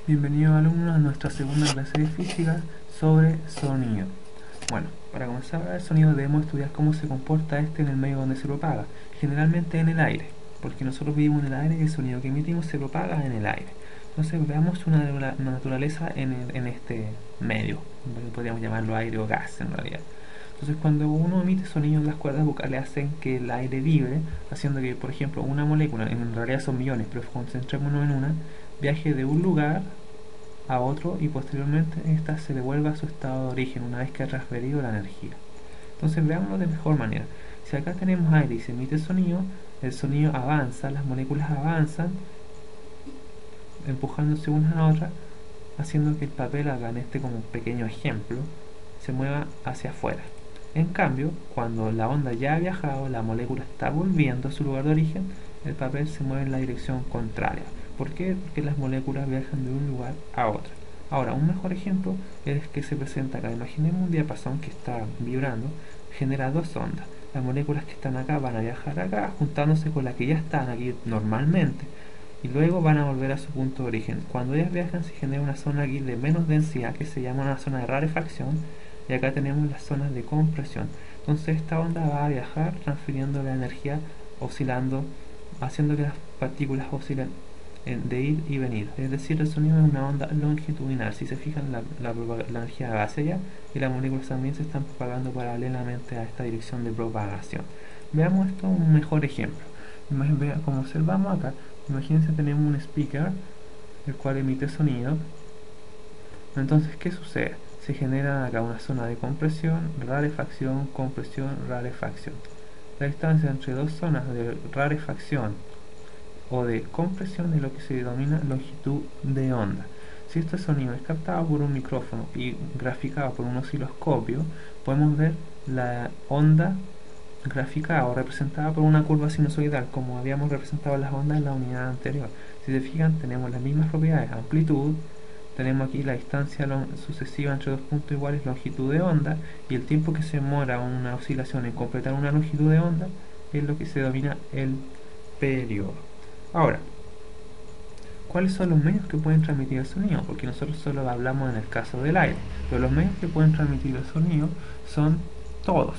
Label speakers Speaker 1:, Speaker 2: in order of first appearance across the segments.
Speaker 1: Bienvenidos alumnos a nuestra segunda clase de física sobre sonido. Bueno, para comenzar a hablar del sonido debemos estudiar cómo se comporta este en el medio donde se propaga, generalmente en el aire, porque nosotros vivimos en el aire y el sonido que emitimos se propaga en el aire. Entonces veamos una naturaleza en este medio, podríamos llamarlo aire o gas en realidad. Entonces cuando uno emite sonidos, las cuerdas vocales hacen que el aire vibre, haciendo que, por ejemplo, una molécula, en realidad son millones, pero concentrémonos en una, viaje de un lugar a otro y posteriormente ésta se devuelva a su estado de origen una vez que ha transferido la energía. Entonces veámoslo de mejor manera. Si acá tenemos aire y se emite sonido, el sonido avanza, las moléculas avanzan empujándose unas a otras, haciendo que el papel, haga en este como pequeño ejemplo, se mueva hacia afuera. En cambio, cuando la onda ya ha viajado, la molécula está volviendo a su lugar de origen, el papel se mueve en la dirección contraria. ¿Por qué? Porque las moléculas viajan de un lugar a otro. Ahora, un mejor ejemplo es que se presenta acá. Imaginemos un diapasón que está vibrando, genera dos ondas. Las moléculas que están acá van a viajar acá, juntándose con las que ya están aquí normalmente, y luego van a volver a su punto de origen. Cuando ellas viajan se genera una zona aquí de menos densidad que se llama una zona de rarefacción, y acá tenemos las zonas de compresión. Entonces esta onda va a viajar transfiriendo la energía, oscilando, haciendo que las partículas oscilen de ir y venir. Es decir, el sonido es una onda longitudinal. Si se fijan, la energía va hacia allá y las moléculas también se están propagando paralelamente a esta dirección de propagación. Veamos esto un mejor ejemplo. Como observamos acá, imagínense tenemos un speaker el cual emite sonido. Entonces, ¿qué sucede? Se genera acá una zona de compresión, compresión, rarefacción. La distancia entre dos zonas de rarefacción o de compresión es lo que se denomina longitud de onda. Si este sonido es captado por un micrófono y graficado por un osciloscopio, podemos ver la onda graficada o representada por una curva sinusoidal, como habíamos representado las ondas en la unidad anterior. Si se fijan, tenemos las mismas propiedades: amplitud, tenemos aquí la distancia sucesiva entre dos puntos iguales, longitud de onda, y el tiempo que se demora una oscilación en completar una longitud de onda es lo que se denomina el periodo. Ahora, ¿cuáles son los medios que pueden transmitir el sonido? Porque nosotros solo hablamos en el caso del aire, pero los medios que pueden transmitir el sonido son todos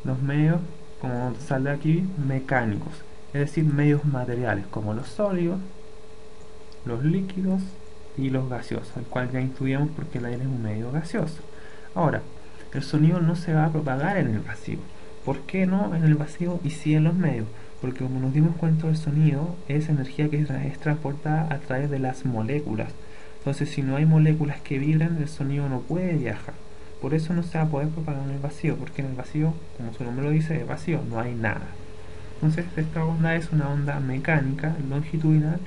Speaker 1: los medios, como sale aquí, mecánicos, es decir, medios materiales como los sólidos, los líquidos y los gaseosos, el cual ya intuíamos porque el aire es un medio gaseoso. Ahora, el sonido no se va a propagar en el vacío. ¿Por qué no en el vacío y sí en los medios? Porque como nos dimos cuenta, el sonido es energía que es transportada a través de las moléculas. Entonces, si no hay moléculas que vibran, el sonido no puede viajar. Por eso no se va a poder propagar en el vacío, porque en el vacío, como su nombre lo dice, es vacío, no hay nada. Entonces, esta onda es una onda mecánica longitudinal.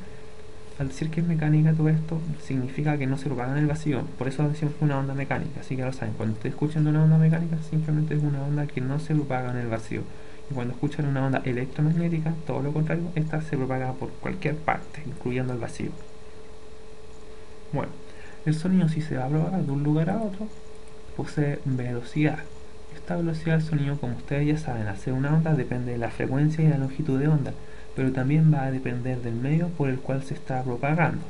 Speaker 1: Al decir que es mecánica, todo esto significa que no se propaga en el vacío. Por eso decimos que es una onda mecánica. Así que lo saben, cuando ustedes escuchan una onda mecánica, simplemente es una onda que no se propaga en el vacío. Y cuando escuchan una onda electromagnética, todo lo contrario, esta se propaga por cualquier parte, incluyendo el vacío. Bueno, el sonido, si se va a propagar de un lugar a otro, posee velocidad. Esta velocidad del sonido, como ustedes ya saben, al ser una onda depende de la frecuencia y la longitud de onda, pero también va a depender del medio por el cual se está propagando.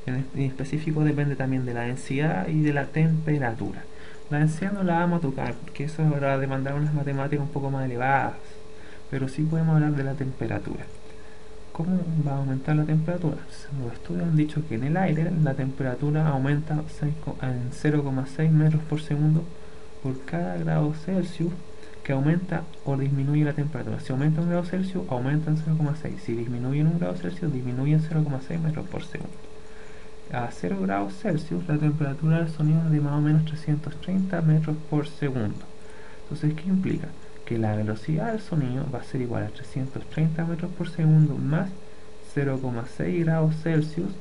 Speaker 1: En específico depende también de la densidad y de la temperatura. La densidad no la vamos a tocar porque eso va a demandar unas matemáticas un poco más elevadas, pero sí podemos hablar de la temperatura. ¿Cómo va a aumentar la temperatura? Los estudios han dicho que en el aire la temperatura aumenta en 0,6 metros por segundo por cada grado Celsius que aumenta o disminuye la temperatura. Si aumenta un grado Celsius, aumenta en 0,6. Si disminuye en un grado Celsius, disminuye en 0,6 metros por segundo. A 0 grados Celsius, la temperatura del sonido es de más o menos 330 metros por segundo. Entonces, ¿qué implica? Que la velocidad del sonido va a ser igual a 330 metros por segundo más 0,6 grados Celsius,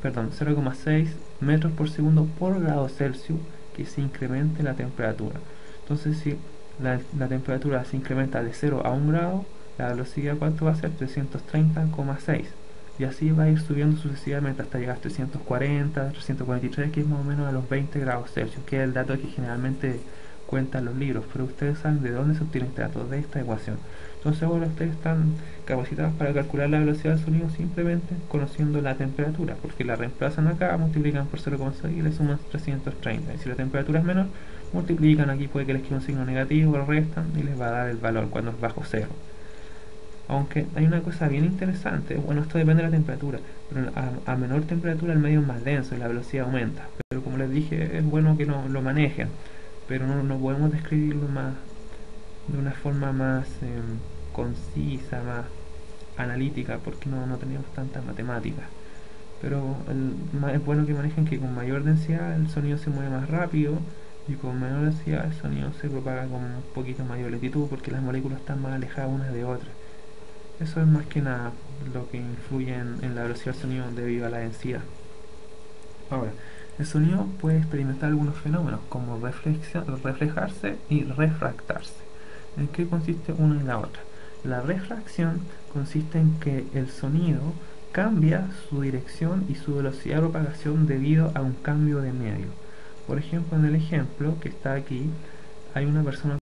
Speaker 1: perdón, 0,6 metros por segundo por grado Celsius que se incremente la temperatura. Entonces, si la temperatura se incrementa de 0 a 1 grado, la velocidad, ¿cuánto va a ser? 330,6. Y así va a ir subiendo sucesivamente hasta llegar a 340, 343, que es más o menos a los 20 grados Celsius, que es el dato que generalmente cuentan los libros, pero ustedes saben de dónde se obtienen este dato, de esta ecuación. Entonces ahora ustedes están capacitados para calcular la velocidad del sonido simplemente conociendo la temperatura, porque la reemplazan acá, multiplican por 0,6 y le suman 330. Y si la temperatura es menor, multiplican, aquí puede que les quede un signo negativo, lo restan y les va a dar el valor cuando es bajo cero. Aunque hay una cosa bien interesante, bueno, esto depende de la temperatura, pero a menor temperatura el medio es más denso y la velocidad aumenta. Pero como les dije, es bueno que lo manejen, pero no podemos describirlo más de una forma más concisa, más analítica, porque no tenemos tantas matemáticas. Pero es bueno que manejen que con mayor densidad el sonido se mueve más rápido y con menor densidad el sonido se propaga con un poquito mayor lentitud porque las moléculas están más alejadas unas de otras. Eso es más que nada lo que influye en la velocidad del sonido debido a la densidad. Ahora, el sonido puede experimentar algunos fenómenos como reflejarse y refractarse. ¿En qué consiste una y la otra? La refracción consiste en que el sonido cambia su dirección y su velocidad de propagación debido a un cambio de medio. Por ejemplo, en el ejemplo que está aquí, hay una persona